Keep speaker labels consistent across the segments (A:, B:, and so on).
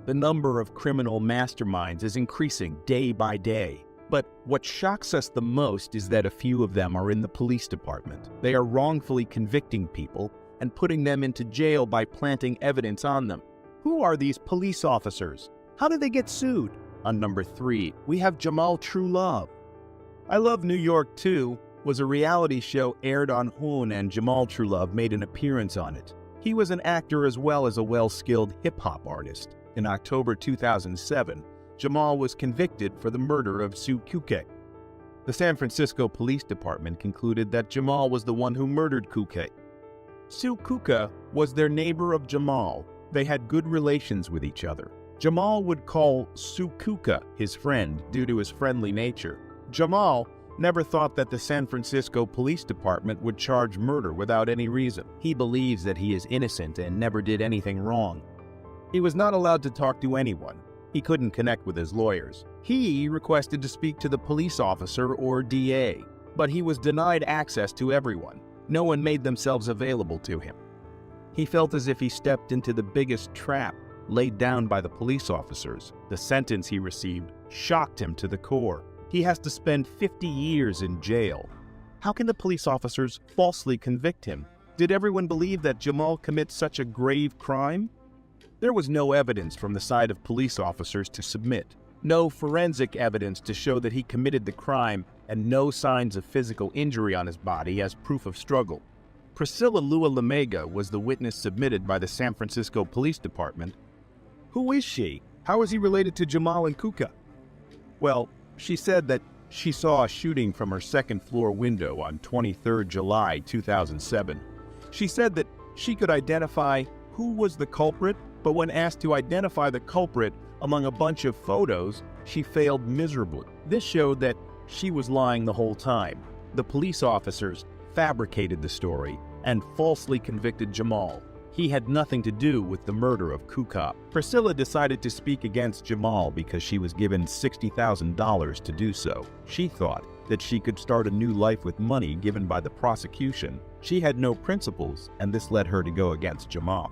A: The number of criminal masterminds is increasing day by day. But what shocks us the most is that a few of them are in the police department. They are wrongfully convicting people and putting them into jail by planting evidence on them. Who are these police officers? How did they get sued? On number 3, we have Jamal Truelove. I Love New York 2 was a reality show aired on HOON, and Jamal Truelove made an appearance on it. He was an actor as well as a well-skilled hip-hop artist. In October 2007, Jamal was convicted for the murder of Sue Kuke. The San Francisco Police Department concluded that Jamal was the one who murdered Kuke. Sue Kuke was their neighbor of Jamal. They had good relations with each other. Jamal would call Sue Kuke his friend due to his friendly nature. Jamal never thought that the San Francisco Police Department would charge murder without any reason. He believes that he is innocent and never did anything wrong. He was not allowed to talk to anyone. He couldn't connect with his lawyers. He requested to speak to the police officer or DA, but he was denied access to everyone. No one made themselves available to him. He felt as if he stepped into the biggest trap laid down by the police officers. The sentence he received shocked him to the core. He has to spend 50 years in jail. How can the police officers falsely convict him? Did everyone believe that Jamal commits such a grave crime? There was no evidence from the side of police officers to submit, no forensic evidence to show that he committed the crime, and no signs of physical injury on his body as proof of struggle. Priscilla Lua Lamega was the witness submitted by the San Francisco Police Department. Who is she? How is he related to Jamal and Kuke? Well, she said that she saw a shooting from her second-floor window on 23 July 2007. She said that she could identify who was the culprit, but when asked to identify the culprit among a bunch of photos, she failed miserably. This showed that she was lying the whole time. The police officers fabricated the story and falsely convicted Jamal. He had nothing to do with the murder of Kuke. Priscilla decided to speak against Jamal because she was given $60,000 to do so. She thought that she could start a new life with money given by the prosecution. She had no principles, and this led her to go against Jamal.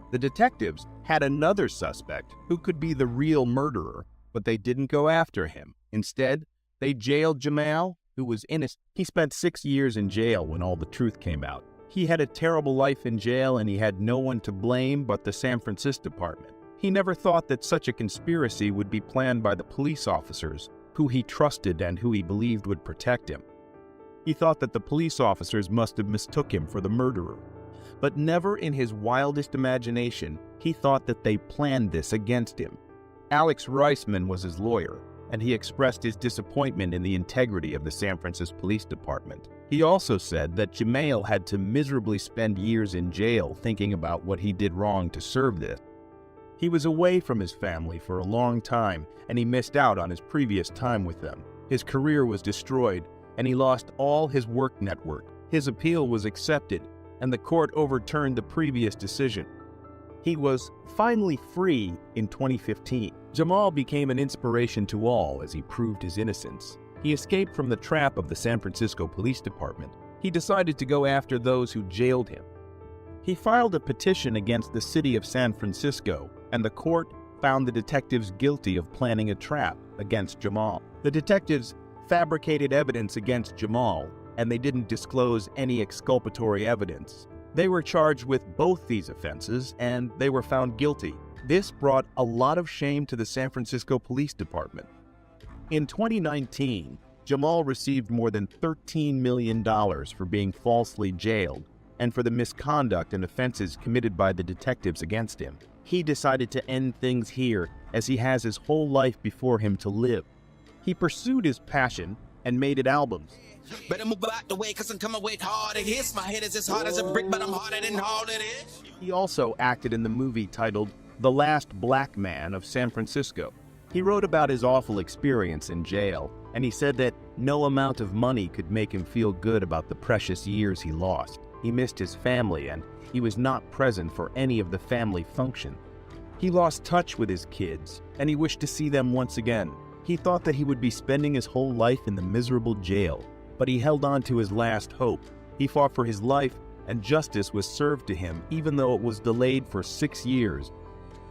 A: The detectives had another suspect who could be the real murderer, but they didn't go after him. Instead, they jailed Jamal, who was innocent. He spent 6 years in jail when all the truth came out. He had a terrible life in jail, and he had no one to blame but the San Francisco Department. He never thought that such a conspiracy would be planned by the police officers, who he trusted and who he believed would protect him. He thought that the police officers must have mistook him for the murderer. But never in his wildest imagination, he thought that they planned this against him. Alex Reisman was his lawyer, and he expressed his disappointment in the integrity of the San Francisco Police Department. He also said that Jamal had to miserably spend years in jail thinking about what he did wrong to serve this. He was away from his family for a long time, and he missed out on his previous time with them. His career was destroyed, and he lost all his work network. His appeal was accepted, and the court overturned the previous decision. He was finally free in 2015. Jamal became an inspiration to all as he proved his innocence. He escaped from the trap of the San Francisco Police Department. He decided to go after those who jailed him. He filed a petition against the city of San Francisco, and the court found the detectives guilty of planning a trap against Jamal. The detectives fabricated evidence against Jamal, and they didn't disclose any exculpatory evidence. They were charged with both these offenses, and they were found guilty. This brought a lot of shame to the San Francisco Police Department. In 2019, Jamal received more than $13 million for being falsely jailed and for the misconduct and offenses committed by the detectives against him. He decided to end things here, as he has his whole life before him to live. He pursued his passion and made it albums.
B: Better move out the way, cause I'm coming with hard it hits. My head is as hard as a brick, but I'm harder than all it is.
A: He also acted in the movie titled The Last Black Man of San Francisco. He wrote about his awful experience in jail, and he said that no amount of money could make him feel good about the precious years he lost. He missed his family, and he was not present for any of the family function. He lost touch with his kids, and he wished to see them once again. He thought that he would be spending his whole life in the miserable jail, but he held on to his last hope. He fought for his life, and justice was served to him, even though it was delayed for 6 years.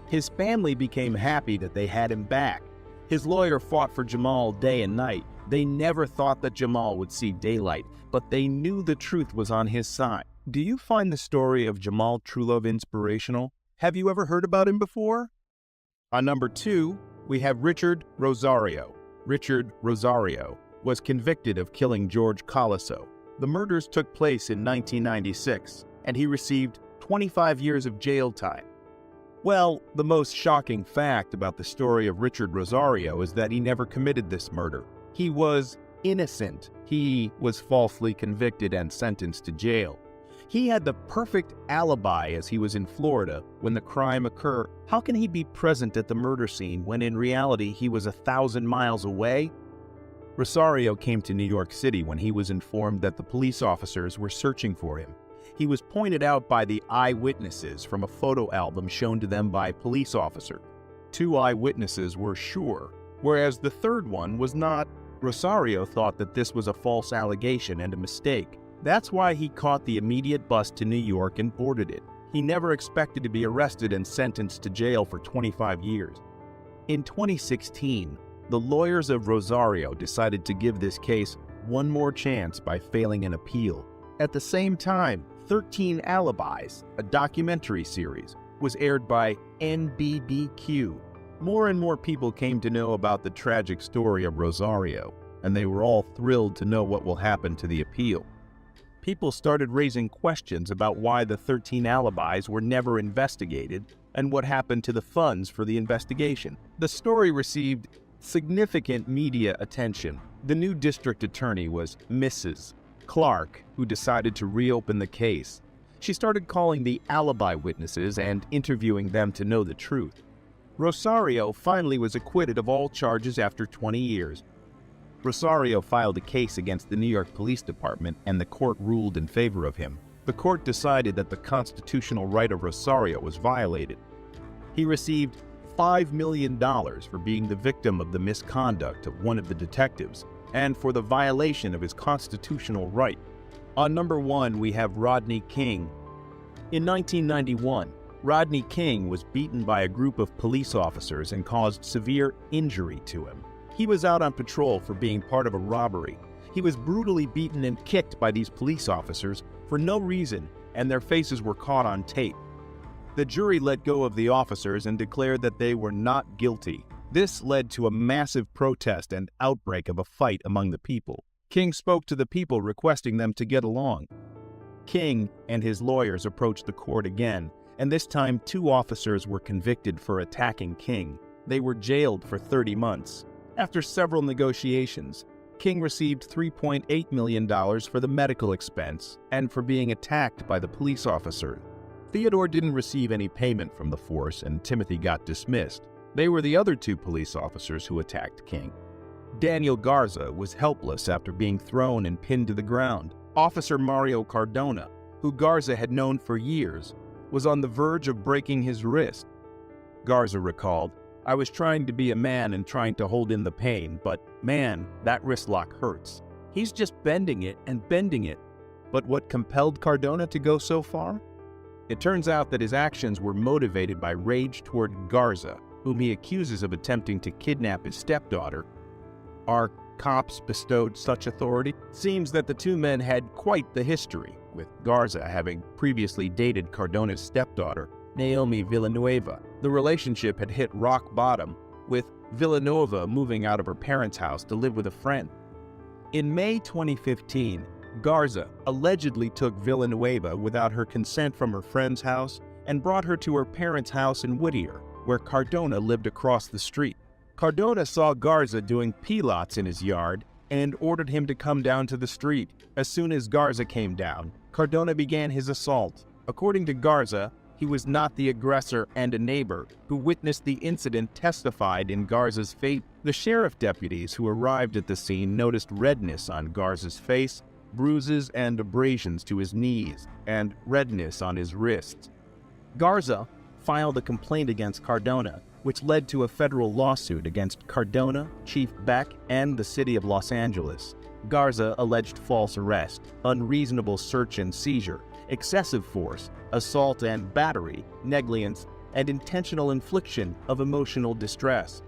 A: His family became happy that they had him back. His lawyer fought for Jamal day and night. They never thought that Jamal would see daylight, but they knew the truth was on his side. Do you find the story of Jamal Truelove inspirational? Have you ever heard about him before? On number 2, we have Richard Rosario. Richard Rosario was convicted of killing George Colasso. The murders took place in 1996, and he received 25 years of jail time. Well, the most shocking fact about the story of Richard Rosario is that he never committed this murder. He was innocent. He was falsely convicted and sentenced to jail. He had the perfect alibi as he was in Florida when the crime occurred. How can he be present at the murder scene when in reality he was 1,000 miles away? Rosario came to New York City when he was informed that the police officers were searching for him. He was pointed out by the eyewitnesses from a photo album shown to them by police officers. 2 eyewitnesses were sure, whereas the third one was not. Rosario thought that this was a false allegation and a mistake. That's why he caught the immediate bus to New York and boarded it. He never expected to be arrested and sentenced to jail for 25 years. In 2016, the lawyers of Rosario decided to give this case one more chance by failing an appeal. At the same time, 13 Alibis, a documentary series, was aired by NBBQ. More and more people came to know about the tragic story of Rosario, and they were all thrilled to know what will happen to the appeal. People started raising questions about why the 13 alibis were never investigated and what happened to the funds for the investigation. The story received significant media attention. The new district attorney was Mrs. Clark, who decided to reopen the case. She started calling the alibi witnesses and interviewing them to know the truth. Rosario finally was acquitted of all charges after 20 years. Rosario filed a case against the New York Police Department, and the court ruled in favor of him. The court decided that the constitutional right of Rosario was violated. He received $5 million for being the victim of the misconduct of one of the detectives and for the violation of his constitutional right. On number 1, we have Rodney King. In 1991, Rodney King was beaten by a group of police officers and caused severe injury to him. He was out on patrol for being part of a robbery. He was brutally beaten and kicked by these police officers for no reason, and their faces were caught on tape. The jury let go of the officers and declared that they were not guilty. This led to a massive protest and outbreak of a fight among the people. King spoke to the people, requesting them to get along. King and his lawyers approached the court again, and this time 2 officers were convicted for attacking King. They were jailed for 30 months. After several negotiations, King received $3.8 million for the medical expense and for being attacked by the police officer. Theodore didn't receive any payment from the force, and Timothy got dismissed. They were the other 2 police officers who attacked King. Daniel Garza was helpless after being thrown and pinned to the ground. Officer Mario Cardona, who Garza had known for years, was on the verge of breaking his wrist. Garza recalled, "I was trying to be a man and trying to hold in the pain, but man, that wrist lock hurts. He's just bending it and bending it." But what compelled Cardona to go so far? It turns out that his actions were motivated by rage toward Garza, whom he accuses of attempting to kidnap his stepdaughter. Are cops bestowed such authority? Seems that the 2 men had quite the history, with Garza having previously dated Cardona's stepdaughter, Naomi Villanueva. The relationship had hit rock bottom, with Villanueva moving out of her parents' house to live with a friend. In May 2015, Garza allegedly took Villanueva without her consent from her friend's house and brought her to her parents' house in Whittier, where Cardona lived across the street. Cardona saw Garza doing pilots in his yard and ordered him to come down to the street. As soon as Garza came down, Cardona began his assault. According to Garza, he was not the aggressor, and a neighbor who witnessed the incident testified in Garza's favor. The sheriff deputies who arrived at the scene noticed redness on Garza's face, bruises and abrasions to his knees, and redness on his wrists. Garza filed a complaint against Cardona, which led to a federal lawsuit against Cardona, Chief Beck, and the city of Los Angeles. Garza alleged false arrest, unreasonable search and seizure, excessive force, assault and battery, negligence, and intentional infliction of emotional distress.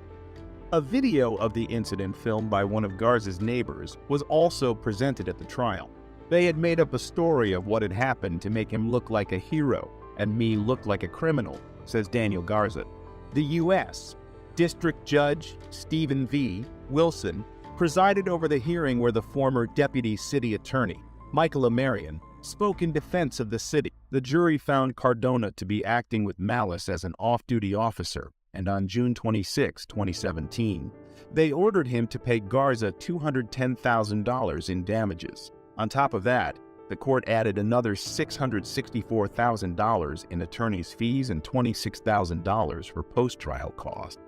A: A video of the incident filmed by one of Garza's neighbors was also presented at the trial. They had made up a story of what had happened to make him look like a hero and me look like a criminal, says Daniel Garza. The U.S. District Judge Stephen V. Wilson presided over the hearing where the former deputy city attorney, Michael Amarian, spoke in defense of the city. The jury found Cardona to be acting with malice as an off-duty officer, and on June 26, 2017, they ordered him to pay Garza $210,000 in damages. On top of that, the court added another $664,000 in attorney's fees and $26,000 for post-trial costs.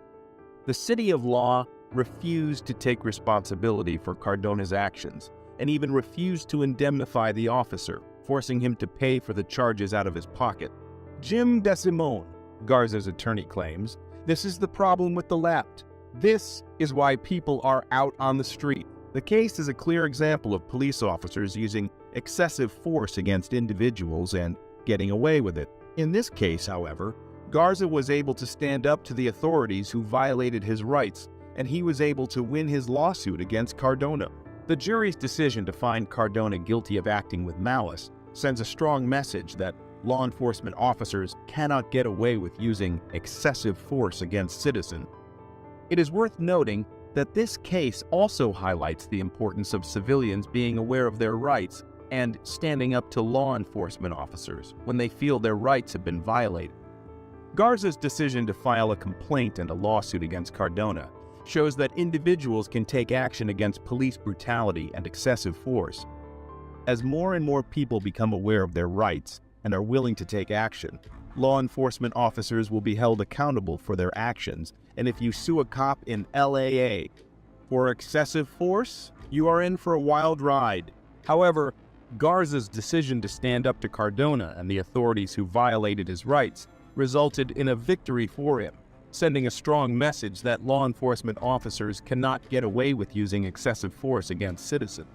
A: The City of Law refused to take responsibility for Cardona's actions and even refused to indemnify the officer, forcing him to pay for the charges out of his pocket. Jim DeSimone, Garza's attorney, claims, "This is the problem with the left. This is why people are out on the street." The case is a clear example of police officers using excessive force against individuals and getting away with it. In this case, however, Garza was able to stand up to the authorities who violated his rights, and he was able to win his lawsuit against Cardona. The jury's decision to find Cardona guilty of acting with malice sends a strong message that law enforcement officers cannot get away with using excessive force against citizens. It is worth noting that this case also highlights the importance of civilians being aware of their rights and standing up to law enforcement officers when they feel their rights have been violated. Garza's decision to file a complaint and a lawsuit against Cardona shows that individuals can take action against police brutality and excessive force. As more and more people become aware of their rights and are willing to take action, law enforcement officers will be held accountable for their actions, and if you sue a cop in LAA for excessive force, you are in for a wild ride. However, Garza's decision to stand up to Cardona and the authorities who violated his rights resulted in a victory for him, sending a strong message that law enforcement officers cannot get away with using excessive force against citizens.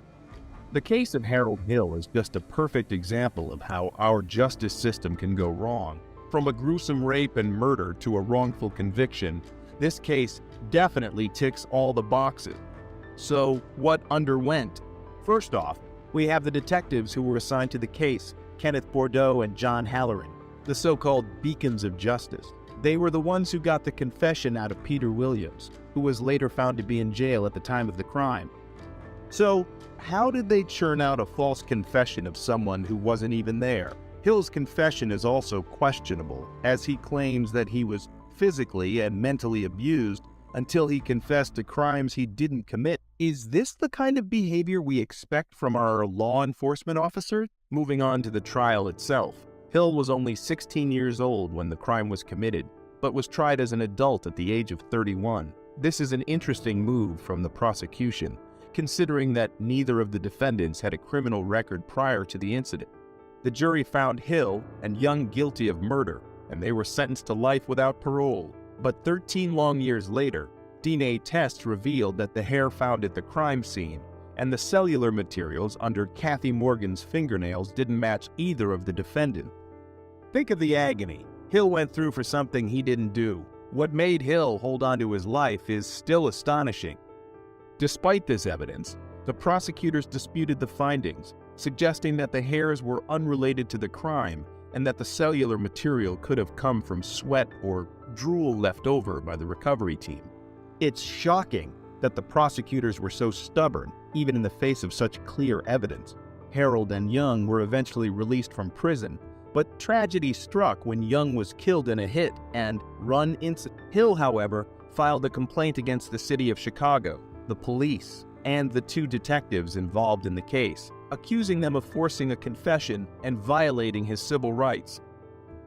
A: The case of Harold Hill is just a perfect example of how our justice system can go wrong. From a gruesome rape and murder to a wrongful conviction, this case definitely ticks all the boxes. So, what underwent? First off, we have the detectives who were assigned to the case, Kenneth Bordeaux and John Halloran, the so-called beacons of justice. They were the ones who got the confession out of Peter Williams, who was later found to be in jail at the time of the crime. So, how did they churn out a false confession of someone who wasn't even there? Hill's confession is also questionable, as he claims that he was physically and mentally abused until he confessed to crimes he didn't commit. Is this the kind of behavior we expect from our law enforcement officers? Moving on to the trial itself. Hill was only 16 years old when the crime was committed, but was tried as an adult at the age of 31. This is an interesting move from the prosecution, considering that neither of the defendants had a criminal record prior to the incident. The jury found Hill and Young guilty of murder, and they were sentenced to life without parole. But 13 long years later, DNA tests revealed that the hair found at the crime scene and the cellular materials under Kathy Morgan's fingernails didn't match either of the defendants. Think of the agony Hill went through for something he didn't do. What made Hill hold on to his life is still astonishing. Despite this evidence, the prosecutors disputed the findings, suggesting that the hairs were unrelated to the crime and that the cellular material could have come from sweat or drool left over by the recovery team. It's shocking that the prosecutors were so stubborn, even in the face of such clear evidence. Harold and Young were eventually released from prison, but tragedy struck when Young was killed in a hit and run incident. Hill, however, filed a complaint against the city of Chicago, the police, and the two detectives involved in the case, accusing them of forcing a confession and violating his civil rights.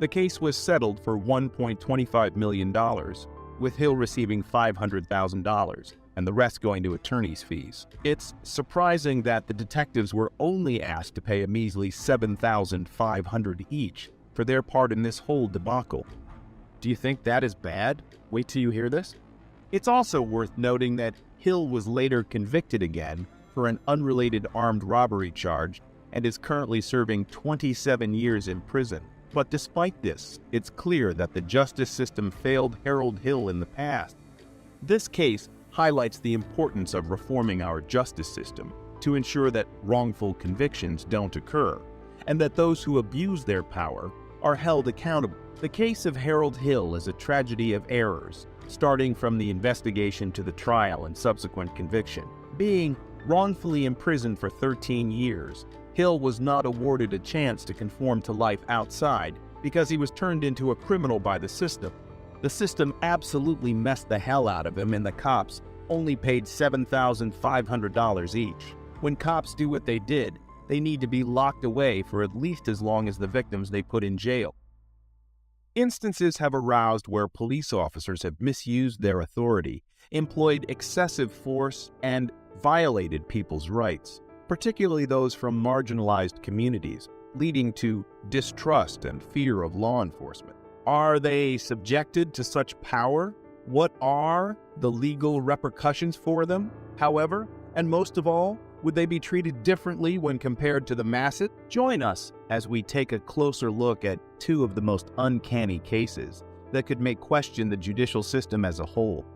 A: The case was settled for $1.25 million, with Hill receiving $500,000 and the rest going to attorney's fees. It's surprising that the detectives were only asked to pay a measly $7,500 each for their part in this whole debacle. Do you think that is bad? Wait till you hear this. It's also worth noting that Hill was later convicted again for an unrelated armed robbery charge and is currently serving 27 years in prison. But despite this, it's clear that the justice system failed Harold Hill in the past. This case highlights the importance of reforming our justice system to ensure that wrongful convictions don't occur, and that those who abuse their power are held accountable. The case of Harold Hill is a tragedy of errors, starting from the investigation to the trial and subsequent conviction. Being wrongfully imprisoned for 13 years, Hill was not awarded a chance to conform to life outside because he was turned into a criminal by the system. The system absolutely messed the hell out of him, and the cops only paid $7,500 each. When cops do what they did, they need to be locked away for at least as long as the victims they put in jail. Instances have aroused where police officers have misused their authority, employed excessive force, and violated people's rights, particularly those from marginalized communities, leading to distrust and fear of law enforcement. Are they subjected to such power? What are the legal repercussions for them? However, and most of all, would they be treated differently when compared to the masses? Join us as we take a closer look at two of the most uncanny cases that could make question the judicial system as a whole.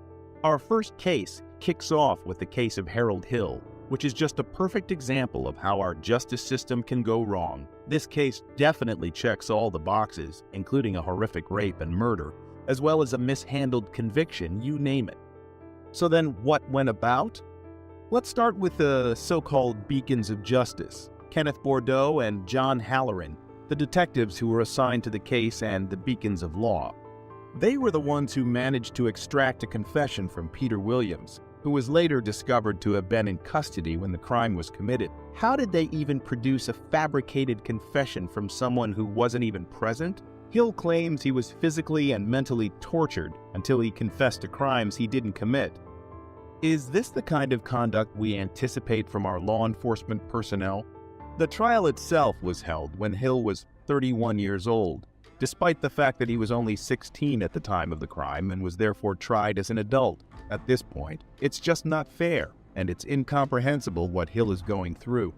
A: Our first case kicks off with the case of Harold Hill, which is just a perfect example of how our justice system can go wrong. This case definitely checks all the boxes, including a horrific rape and murder, as well as a mishandled conviction, you name it. So then what went about? Let's start with the so-called beacons of justice, Kenneth Bordeaux and John Halloran, the detectives who were assigned to the case and the beacons of law. They were the ones who managed to extract a confession from Peter Williams, who was later discovered to have been in custody when the crime was committed. How did they even produce a fabricated confession from someone who wasn't even present? Hill claims he was physically and mentally tortured until he confessed to crimes he didn't commit. Is this the kind of conduct we anticipate from our law enforcement personnel? The trial itself was held when Hill was 31 years old, despite the fact that he was only 16 at the time of the crime and was therefore tried as an adult. At this point, it's just not fair, and it's incomprehensible what Hill is going through.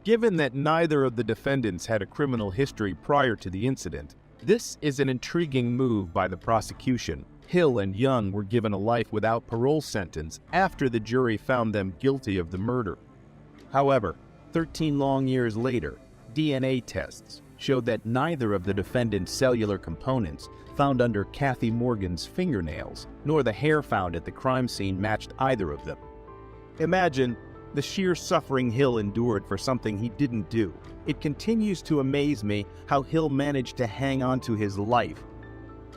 A: Given that neither of the defendants had a criminal history prior to the incident, this is an intriguing move by the prosecution. Hill and Young were given a life without parole sentence after the jury found them guilty of the murder. However, 13 long years later, DNA tests showed that neither of the defendants' cellular components found under Kathy Morgan's fingernails, nor the hair found at the crime scene matched either of them. Imagine the sheer suffering Hill endured for something he didn't do. It continues to amaze me how Hill managed to hang on to his life.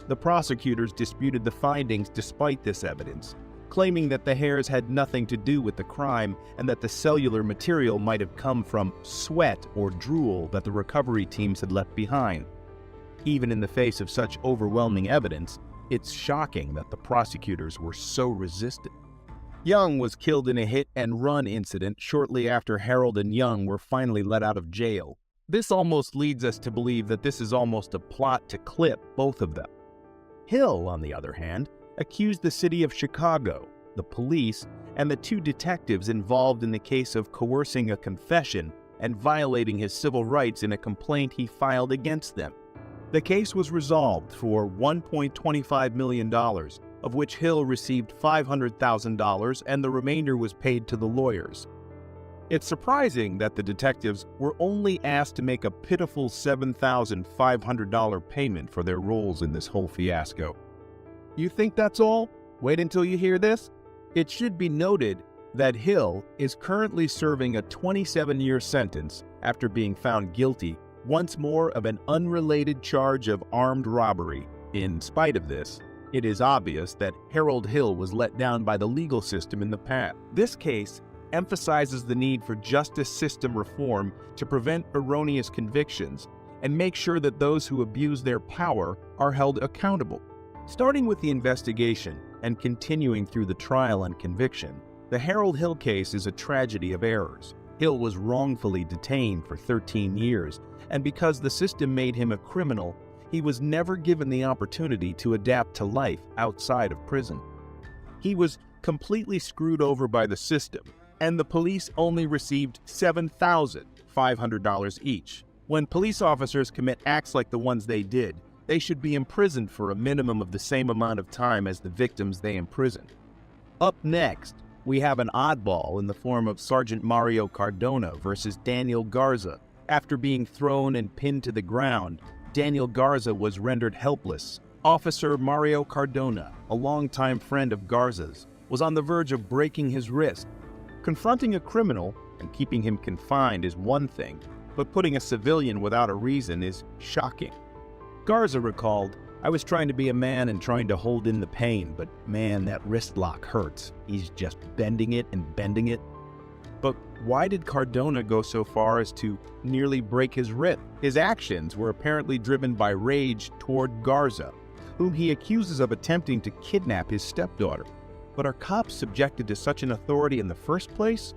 A: The prosecutors disputed the findings despite this evidence, claiming that the hairs had nothing to do with the crime and that the cellular material might have come from sweat or drool that the recovery teams had left behind. Even in the face of such overwhelming evidence, it's shocking that the prosecutors were so resistant. Young was killed in a hit-and-run incident shortly after Harold and Young were finally let out of jail. This almost leads us to believe that this is almost a plot to clip both of them. Hill, on the other hand, accused the city of Chicago, the police, and the two detectives involved in the case of coercing a confession and violating his civil rights in a complaint he filed against them. The case was resolved for $1.25 million, of which Hill received $500,000 and the remainder was paid to the lawyers. It's surprising that the detectives were only asked to make a pitiful $7,500 payment for their roles in this whole fiasco. You think that's all? Wait until you hear this. It should be noted that Hill is currently serving a 27-year sentence after being found guilty once more of an unrelated charge of armed robbery. In spite of this, it is obvious that Harold Hill was let down by the legal system in the past. This case emphasizes the need for justice system reform to prevent erroneous convictions and make sure that those who abuse their power are held accountable. Starting with the investigation and continuing through the trial and conviction, the Harold Hill case is a tragedy of errors. Hill was wrongfully detained for 13 years, and because the system made him a criminal, he was never given the opportunity to adapt to life outside of prison. He was completely screwed over by the system, and the police only received $7,500 each. When police officers commit acts like the ones they did, they should be imprisoned for a minimum of the same amount of time as the victims they imprisoned. Up next, we have an oddball in the form of Sergeant Mario Cardona versus Daniel Garza. After being thrown and pinned to the ground, Daniel Garza was rendered helpless. Officer Mario Cardona, a longtime friend of Garza's, was on the verge of breaking his wrist. Confronting a criminal and keeping him confined is one thing, but putting a civilian without a reason is shocking. Garza recalled, "I was trying to be a man and trying to hold in the pain, but man, that wrist lock hurts. He's just bending it and bending it." But why did Cardona go so far as to nearly break his wrist? His actions were apparently driven by rage toward Garza, whom he accuses of attempting to kidnap his stepdaughter. But are cops subjected to such an authority in the first place?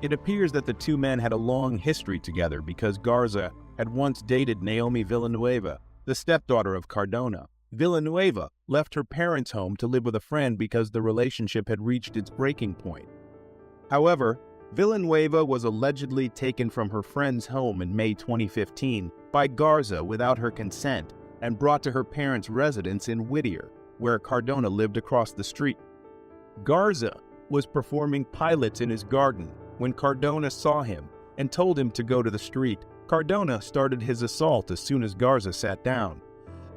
A: It appears that the two men had a long history together because Garza had once dated Naomi Villanueva, the stepdaughter of Cardona. Villanueva left her parents' home to live with a friend because the relationship had reached its breaking point. However, Villanueva was allegedly taken from her friend's home in May 2015 by Garza without her consent and brought to her parents' residence in Whittier, where Cardona lived across the street. Garza was performing pilates in his garden when Cardona saw him and told him to go to the street. Cardona started his assault as soon as Garza sat down.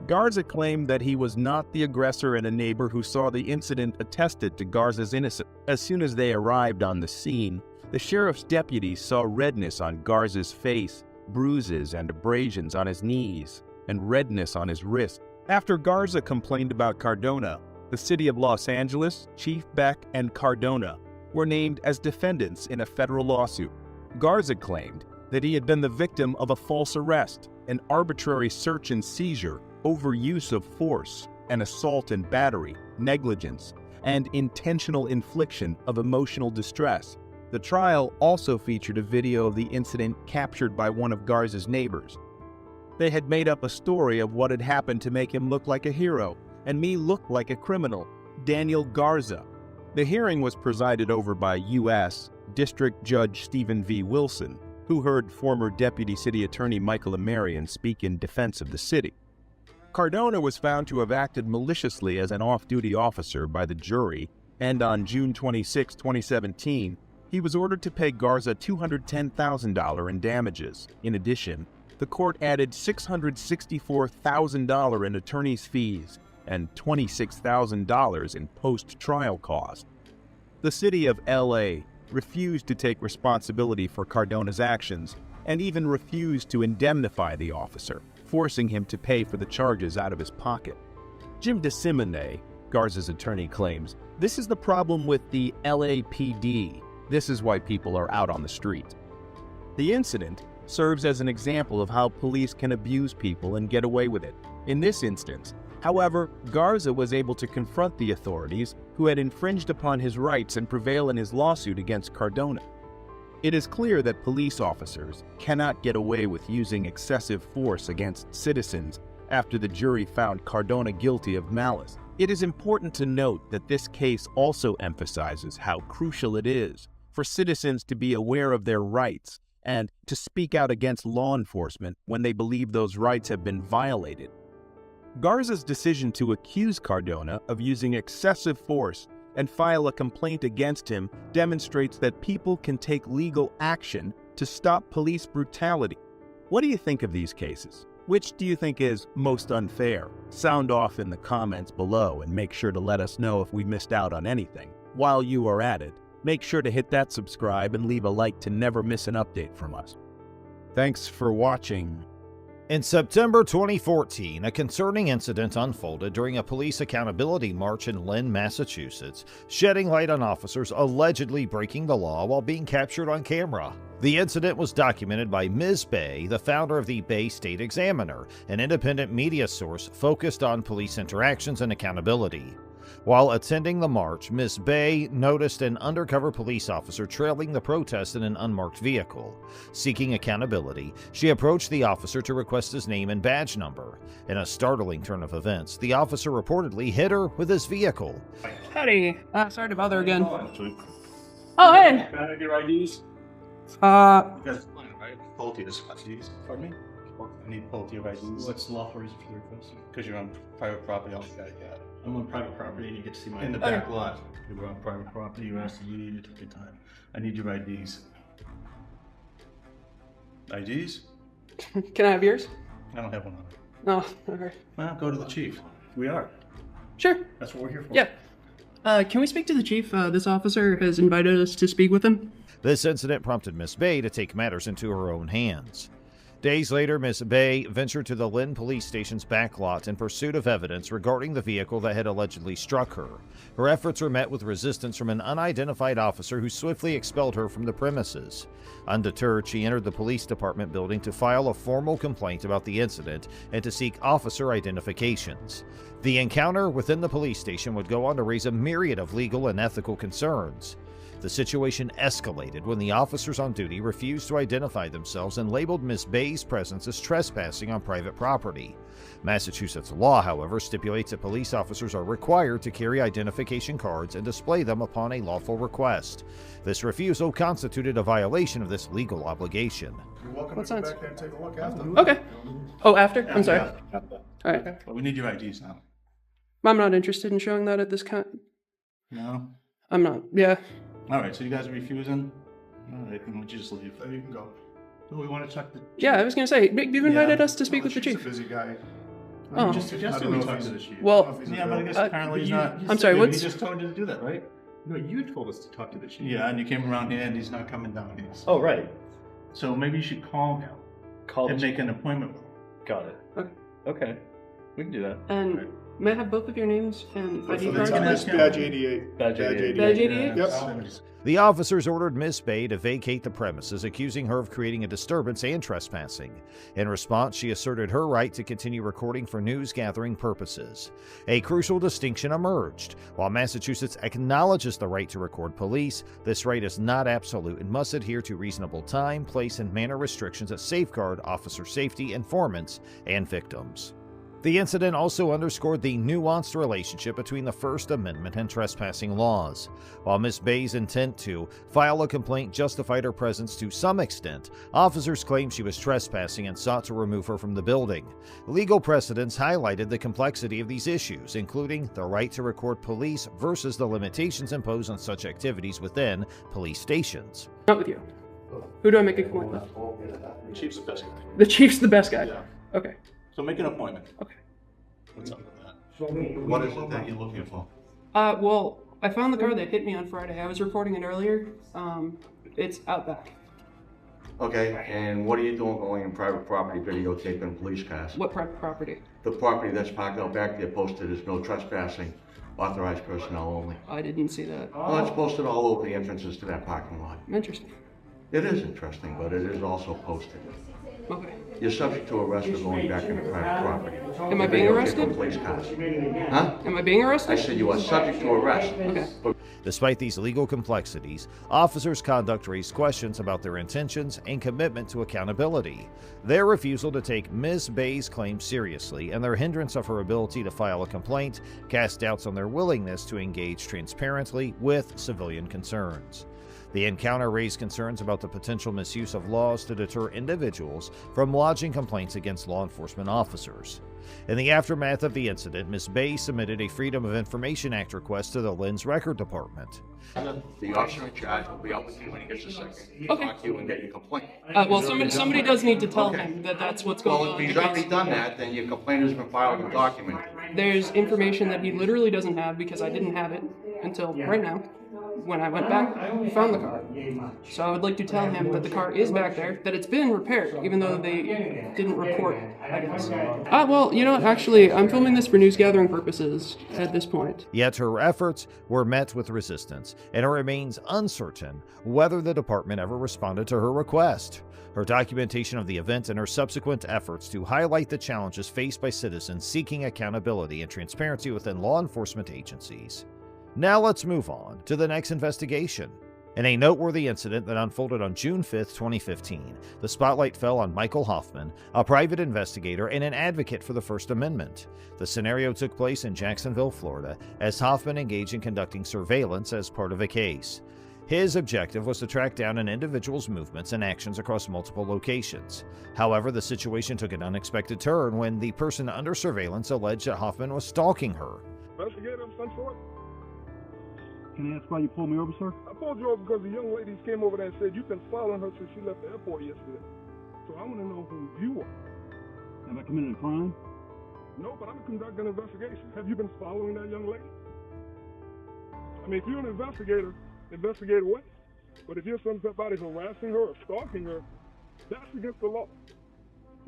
A: Garza claimed that he was not the aggressor, and a neighbor who saw the incident attested to Garza's innocence. As soon as they arrived on the scene, the sheriff's deputies saw redness on Garza's face, bruises and abrasions on his knees, and redness on his wrist. After Garza complained about Cardona, the city of Los Angeles, Chief Beck, and Cardona were named as defendants in a federal lawsuit. Garza claimed that he had been the victim of a false arrest, an arbitrary search and seizure, overuse of force, an assault and battery, negligence, and intentional infliction of emotional distress. The trial also featured a video of the incident captured by one of Garza's neighbors. They had made up a story of what had happened to make him look like a hero, and me look like a criminal, Daniel Garza. The hearing was presided over by U.S. District Judge Stephen V. Wilson, who heard former Deputy City Attorney Michael Amarian speak in defense of the city. Cardona was found to have acted maliciously as an off-duty officer by the jury, and on June 26, 2017, he was ordered to pay Garza $210,000 in damages. In addition, the court added $664,000 in attorney's fees and $26,000 in post-trial costs. The city of L.A. refused to take responsibility for Cardona's actions and even refused to indemnify the officer, forcing him to pay for the charges out of his pocket. Jim DeSimone, Garza's attorney, claims, "This is the problem with the LAPD. This is why people are out on the street." The incident serves as an example of how police can abuse people and get away with it. In this instance, however, Garza was able to confront the authorities who had infringed upon his rights and prevail in his lawsuit against Cardona. It is clear that police officers cannot get away with using excessive force against citizens after the jury found Cardona guilty of malice. It is important to note that this case also emphasizes how crucial it is for citizens to be aware of their rights and to speak out against law enforcement when they believe those rights have been violated. Garza's decision to accuse Cardona of using excessive force and file a complaint against him demonstrates that people can take legal action to stop police brutality. What do you think of these cases? Which do you think is most unfair? Sound off in the comments below and make sure to let us know if we missed out on anything. While you are at it, make sure to hit that subscribe and leave a like to never miss an update from us. Thanks for watching.
C: In September 2014, a concerning incident unfolded during a police accountability march in Lynn, Massachusetts, shedding light on officers allegedly breaking the law while being captured on camera. The incident was documented by Ms. Bay, the founder of the Bay State Examiner, an independent media source focused on police interactions and accountability. While attending the march, Ms. Bay noticed an undercover police officer trailing the protest in an unmarked vehicle. Seeking accountability, she approached the officer to request his name and badge number. In a startling turn of events, the officer reportedly hit her with his vehicle.
D: Howdy. Sorry to bother again. Oh, hey.
E: Can I have your IDs?
D: Uh,
E: That's fine, right? both of your IDs. Pardon me? I need both your IDs.
F: What's the lawful reason for the request?
E: Because you're on private property.
F: I'm on private property and you get to see my...
E: In the back lot. You were on private property. You asked you needed to take your time. I need your IDs. IDs?
D: Can I have yours?
E: I don't have one on.
D: Oh, okay.
E: Well, go to the chief.
F: We are.
D: Sure.
F: That's what we're here for.
D: Yeah. Can we speak to the chief? This officer has invited us to speak with him.
C: This incident prompted Miss Bay to take matters into her own hands. Days later, Miss Bay ventured to the Lynn police station's back lot in pursuit of evidence regarding the vehicle that had allegedly struck her. Her efforts were met with resistance from an unidentified officer who swiftly expelled her from the premises. Undeterred, she entered the police department building to file a formal complaint about the incident and to seek officer identifications. The encounter within the police station would go on to raise a myriad of legal and ethical concerns. The situation escalated when the officers on duty refused to identify themselves and labeled Miss Bay's presence as trespassing on private property. Massachusetts law, however, stipulates that police officers are required to carry identification cards and display them upon a lawful request. This refusal constituted a violation of this legal obligation.
F: You're welcome
D: What
F: to go
D: sounds-
F: back there and take a look after.
D: Okay. Oh, after? I'm sorry.
E: Yeah.
D: All right.
E: But we need your IDs now.
D: I'm not interested in showing that at this
E: No?
D: I'm not. Yeah.
E: All right, so you guys are refusing? All right, then we'll just leave.
F: So you can go. Do we want to check the...
D: Yeah, I was gonna say, you've invited us to speak with the
F: chief's
D: chief.
F: a busy guy.
D: Oh.
F: You
E: Just
F: I
E: suggested
F: don't
E: we
F: know
E: talk
F: if
E: to the
F: he's-
E: chief.
D: Well-
F: I don't know if he's
E: Yeah, but I guess
F: available.
E: apparently he's
F: you-
E: not.
F: you
D: I'm sorry,
F: said-
D: what's-
E: He just told you to do that, right?
F: No, you told us to talk to the chief.
E: Yeah, and you came around here and he's not coming down here.
G: Oh, right.
E: So maybe you should call him
G: Call
E: and
G: the
E: make an appointment with him.
G: Got it.
D: Okay.
G: Okay. We can do that.
D: And may I have both of your names and ID
F: That's
D: cards?
F: badge 88.
G: Badge 88.
D: Badge 88?
F: Yep.
C: The officers ordered Miss Bay to vacate the premises, accusing her of creating a disturbance and trespassing. In response, she asserted her right to continue recording for news-gathering purposes. A crucial distinction emerged. While Massachusetts acknowledges the right to record police, this right is not absolute and must adhere to reasonable time, place, and manner restrictions that safeguard officer safety, informants, and victims. The incident also underscored the nuanced relationship between the First Amendment and trespassing laws. While Miss Bay's intent to file a complaint justified her presence to some extent, officers claimed she was trespassing and sought to remove her from the building. Legal precedents highlighted the complexity of these issues, including the right to record police versus the limitations imposed on such activities within police stations.
D: Not with you. Who do I make a complaint with?
E: Chief's the best guy.
D: The chief's the best guy.
E: Yeah.
D: Okay.
E: So make an appointment.
D: Okay.
E: What's up with that? What is it that you're looking for?
D: Well, I found the car that hit me on Friday. I was reporting it earlier. It's out back.
H: Okay, and what are you doing going in private property videotaping police cars?
D: What private property?
H: The property that's parked out back there posted as no trespassing, authorized personnel only.
D: I didn't see that.
H: Well, it's posted all over the entrances to that parking lot.
D: Interesting.
H: It is interesting, but it is also posted.
D: Okay.
H: You're subject to arrest for going back into private property.
D: Am I being
H: Videotaping
D: arrested?
H: Police cars. Huh?
D: Am I being
H: I
D: arrested?
H: said you are subject to arrest.
D: Okay.
C: Despite these legal complexities, officers' conduct raised questions about their intentions and commitment to accountability. Their refusal to take Ms. Bay's claims seriously and their hindrance of her ability to file a complaint cast doubts on their willingness to engage transparently with civilian concerns. The encounter raised concerns about the potential misuse of laws to deter individuals from lodging complaints against law enforcement officers. In the aftermath of the incident, Ms. Bay submitted a Freedom of Information Act request to the Lynn's Record Department.
H: The officer in charge will be out with you when he gets a second.
D: Okay.
H: Talk to you and get your complaint.
D: Well, somebody does need to tell
H: Okay.
D: him that that's what's going
H: Well,
D: on.
H: if he's already done that, then your complaint has been filed and documented.
D: There's information that he literally doesn't have because I didn't have it until right now. When I went back, I found the car. So I would like to tell him that the car is back there, that it's been repaired, even though they didn't report it, I guess. Well, you know what, actually, I'm filming this for news gathering purposes at this point.
C: Yet her efforts were met with resistance, and it remains uncertain whether the department ever responded to her request. Her documentation of the event and her subsequent efforts to highlight the challenges faced by citizens seeking accountability and transparency within law enforcement agencies. Now let's move on to the next investigation. In a noteworthy incident that unfolded on June 5, 2015, the spotlight fell on Michael Hoffman, a private investigator and an advocate for the First Amendment. The scenario took place in Jacksonville, Florida, as Hoffman engaged in conducting surveillance as part of a case. His objective was to track down an individual's movements and actions across multiple locations. However, the situation took an unexpected turn when the person under surveillance alleged that Hoffman was stalking her.
I: Investigator of some sort?
F: Can I ask why you pulled me over, sir?
I: I pulled you over because the young ladies came over there and said you've been following her since she left the airport yesterday. So I want to know who you are.
F: Have I committed a crime?
I: No, but I'm conducting an investigation. Have you been following that young lady? I mean, if you're an investigator, investigate away. But if you're somebody harassing her or stalking her, that's against the law.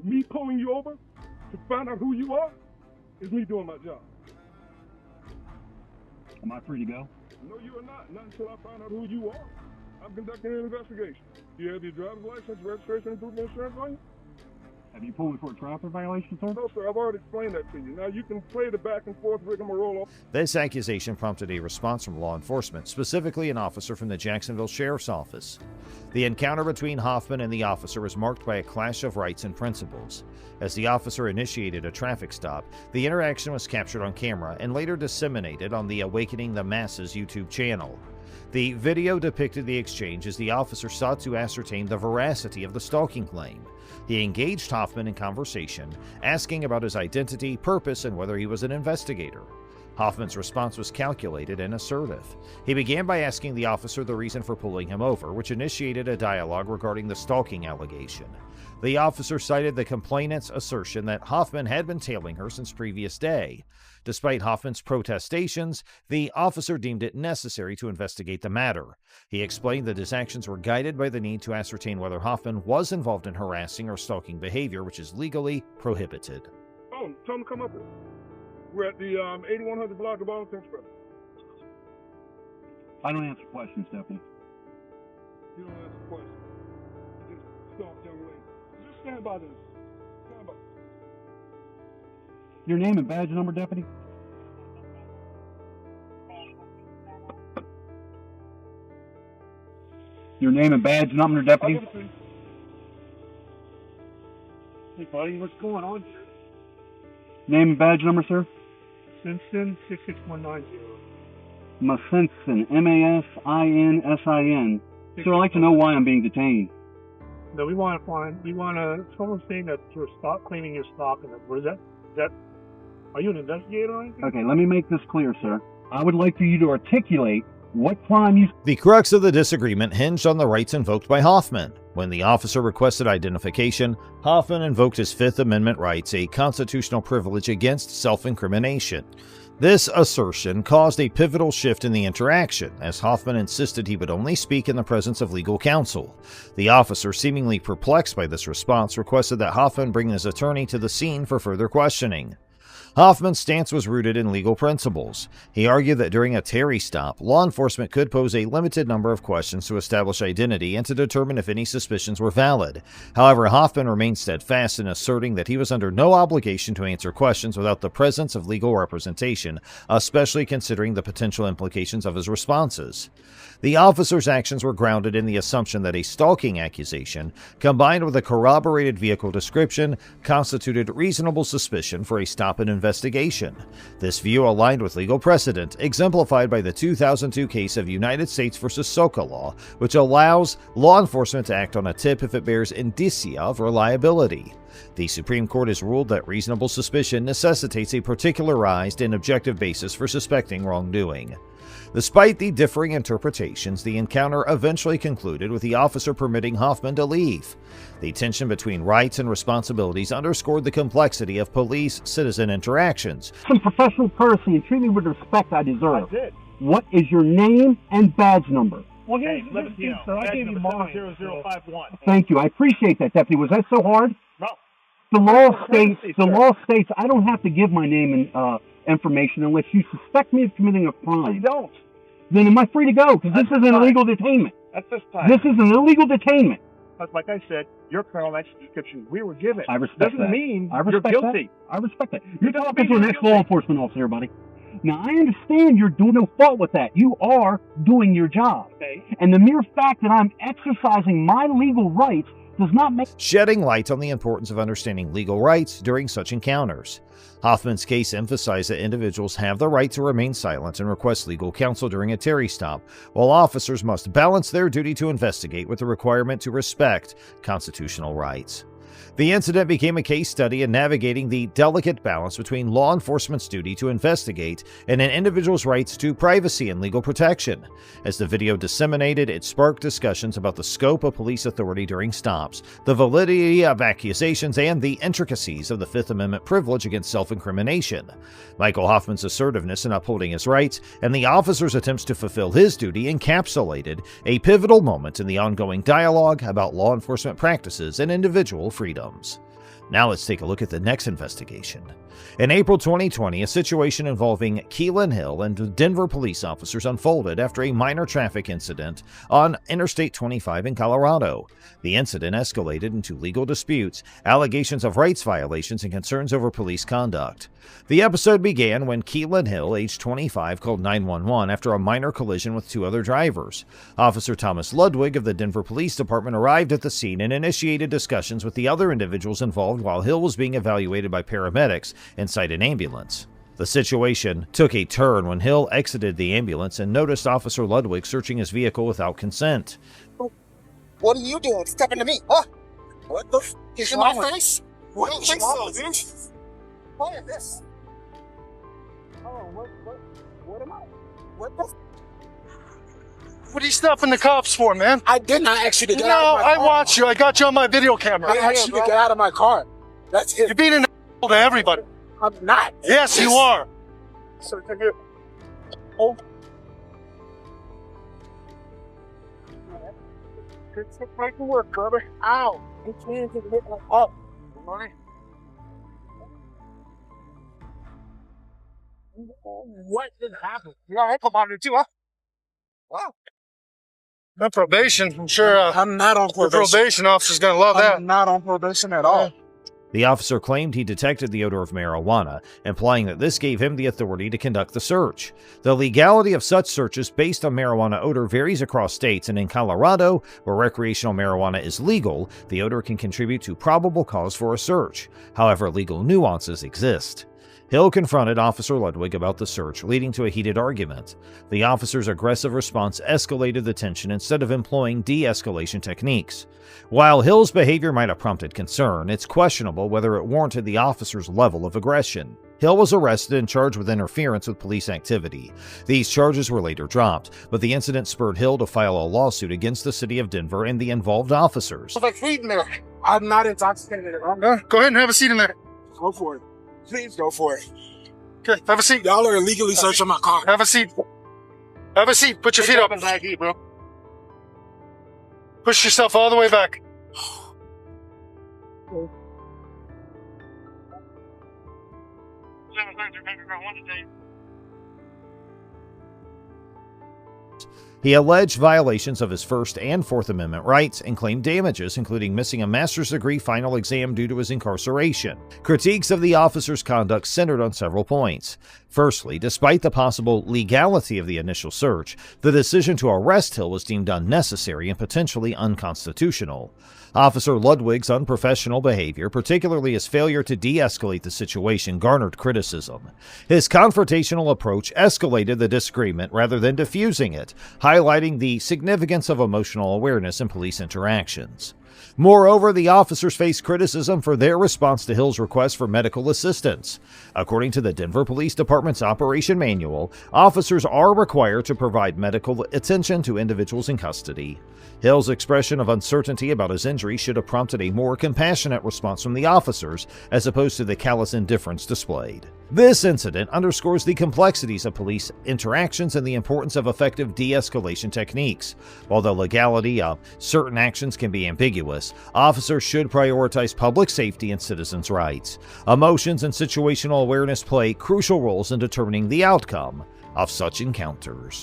I: Me pulling you over to find out who you are is me doing my job.
F: Am I free to go?
I: No, you are not. Not until I find out who you are. I'm conducting an investigation. Do you have your driver's license, registration, and proof of insurance on you?
F: Have you pulled me for a traffic violation, sir?
I: No, sir. I've already explained that to you. Now you can play the back and forth rigmarole.
C: This accusation prompted a response from law enforcement, specifically an officer from the Jacksonville Sheriff's Office. The encounter between Hoffman and the officer was marked by a clash of rights and principles. As the officer initiated a traffic stop, the interaction was captured on camera and later disseminated on the Awakening the Masses YouTube channel. The video depicted the exchange as the officer sought to ascertain the veracity of the stalking claim. He engaged Hoffman in conversation, asking about his identity, purpose, and whether he was an investigator. Hoffman's response was calculated and assertive. He began by asking the officer the reason for pulling him over, which initiated a dialogue regarding the stalking allegation. The officer cited the complainant's assertion that Hoffman had been tailing her since previous day. Despite Hoffman's protestations, the officer deemed it necessary to investigate the matter. He explained that his actions were guided by the need to ascertain whether Hoffman was involved in harassing or stalking behavior, which is legally prohibited.
I: Oh, tell them to come up here. We're at the 8100 block of Arlington Express.
F: I don't answer questions, Deputy.
I: You don't answer questions. You just stalk young lady. Just stand by this. Stand by.
F: Your name and badge number, Deputy? Your name and badge number,
I: I'll
F: Deputy?
I: give it to you.
F: Hey, buddy, what's going on here? Name and badge number, sir?
I: Simpson 66190.
F: Masinsin, M-A-S-I-N-S-I-N. Sir, I'd like to know why I'm being detained.
I: No, someone's saying that you're claiming you're stalking them. What is that? Are you an investigator or anything?
F: Okay, let me make this clear, sir. I would like for you to articulate what crime you...
C: The crux of the disagreement hinged on the rights invoked by Hoffman. When the officer requested identification, Hoffman invoked his Fifth Amendment rights, a constitutional privilege against self-incrimination. This assertion caused a pivotal shift in the interaction, as Hoffman insisted he would only speak in the presence of legal counsel. The officer, seemingly perplexed by this response, requested that Hoffman bring his attorney to the scene for further questioning. Hoffman's stance was rooted in legal principles. He argued that during a Terry stop, law enforcement could pose a limited number of questions to establish identity and to determine if any suspicions were valid. However, Hoffman remained steadfast in asserting that he was under no obligation to answer questions without the presence of legal representation, especially considering the potential implications of his responses. The officer's actions were grounded in the assumption that a stalking accusation, combined with a corroborated vehicle description, constituted reasonable suspicion for a stop and investigation. This view aligned with legal precedent, exemplified by the 2002 case of United States v. Soka law, which allows law enforcement to act on a tip if it bears indicia of reliability. The Supreme Court has ruled that reasonable suspicion necessitates a particularized and objective basis for suspecting wrongdoing. Despite the differing interpretations, the encounter eventually concluded with the officer permitting Hoffman to leave. The tension between rights and responsibilities underscored the complexity of police-citizen interactions.
F: Some professional courtesy and treat me with the respect I deserve.
I: I did.
F: What is your name and badge number?
I: Well, here's sir. I gave you mine. 0051.
F: Thank you. I appreciate that, Deputy. Was that so hard?
I: No.
F: The law states I don't have to give my name and information unless you suspect me of committing a crime.
I: You don't.
F: Then am I free to go? Because this is an illegal detainment.
I: At this time.
F: This is an illegal detainment.
I: But like I said, your criminal description we were given.
F: I respect that.
I: Doesn't mean
F: I respect
I: you're guilty.
F: That. I respect that. You're talking to an ex-law enforcement officer, buddy. Now, I understand you're doing no fault with that. You are doing your job.
I: Okay.
F: And the mere fact that I'm exercising my legal rights does not make
C: shedding light on the importance of understanding legal rights during such encounters. Hoffman's case emphasized that individuals have the right to remain silent and request legal counsel during a Terry stop, while officers must balance their duty to investigate with the requirement to respect constitutional rights. The incident became a case study in navigating the delicate balance between law enforcement's duty to investigate and an individual's rights to privacy and legal protection. As the video disseminated, it sparked discussions about the scope of police authority during stops, the validity of accusations, and the intricacies of the Fifth Amendment privilege against self-incrimination. Michael Hoffman's assertiveness in upholding his rights and the officer's attempts to fulfill his duty encapsulated a pivotal moment in the ongoing dialogue about law enforcement practices and individual freedom. Now let's take a look at the next investigation. In April 2020, a situation involving Keelan Hill and Denver police officers unfolded after a minor traffic incident on Interstate 25 in Colorado. The incident escalated into legal disputes, allegations of rights violations, and concerns over police conduct. The episode began when Keelan Hill, age 25, called 911 after a minor collision with two other drivers. Officer Thomas Ludwig of the Denver Police Department arrived at the scene and initiated discussions with the other individuals involved while Hill was being evaluated by paramedics inside an ambulance. The situation took a turn when Hill exited the ambulance and noticed Officer Ludwig searching his vehicle without consent.
J: What are you doing? Stepping to me, huh? What the f*** is in my face? What do you think so, dude? What is this? Oh, what am I? What the f***?
K: What are you stopping the cops for, man?
J: I did not ask you to get out of my car.
K: No, I watched you. I got you on my video camera.
J: I asked you to get out of my car. That's it.
K: You're being an asshole to everybody.
J: I'm not.
K: Yes, you are.
J: Sir, come here. Oh. Good stuff right to work, brother. Ow. You can't get hit like up. Money. What did happen? You got a on it too, huh? Wow.
K: On probation, I'm sure.
J: I'm not on probation.
K: The probation officer's gonna love that.
J: I'm not on probation at all.
C: The officer claimed he detected the odor of marijuana, implying that this gave him the authority to conduct the search. The legality of such searches based on marijuana odor varies across states, and in Colorado, where recreational marijuana is legal, the odor can contribute to probable cause for a search. However, legal nuances exist. Hill confronted Officer Ludwig about the search, leading to a heated argument. The officer's aggressive response escalated the tension instead of employing de-escalation techniques. While Hill's behavior might have prompted concern, it's questionable whether it warranted the officer's level of aggression. Hill was arrested and charged with interference with police activity. These charges were later dropped, but the incident spurred Hill to file a lawsuit against the city of Denver and the involved officers.
J: Like feet in there. I'm not intoxicated.
K: Go ahead and have a seat in there.
J: Go for it. Please go for it.
K: Okay, have a seat.
J: Y'all are illegally searching my car.
K: Have a seat. Have a seat. Put your feet up.
J: Back here, bro.
K: Push yourself all the way back.
C: He alleged violations of his First and Fourth Amendment rights and claimed damages, including missing a master's degree final exam due to his incarceration. Critiques of the officer's conduct centered on several points. Firstly, despite the possible legality of the initial search, the decision to arrest Hill was deemed unnecessary and potentially unconstitutional. Officer Ludwig's unprofessional behavior, particularly his failure to de-escalate the situation, garnered criticism. His confrontational approach escalated the disagreement rather than diffusing it, highlighting the significance of emotional awareness in police interactions. Moreover, the officers faced criticism for their response to Hill's request for medical assistance. According to the Denver Police Department's Operation Manual, officers are required to provide medical attention to individuals in custody. Hill's expression of uncertainty about his injury should have prompted a more compassionate response from the officers, as opposed to the callous indifference displayed. This incident underscores the complexities of police interactions and the importance of effective de-escalation techniques. While the legality of certain actions can be ambiguous, officers should prioritize public safety and citizens' rights. Emotions and situational awareness play crucial roles in determining the outcome of such encounters.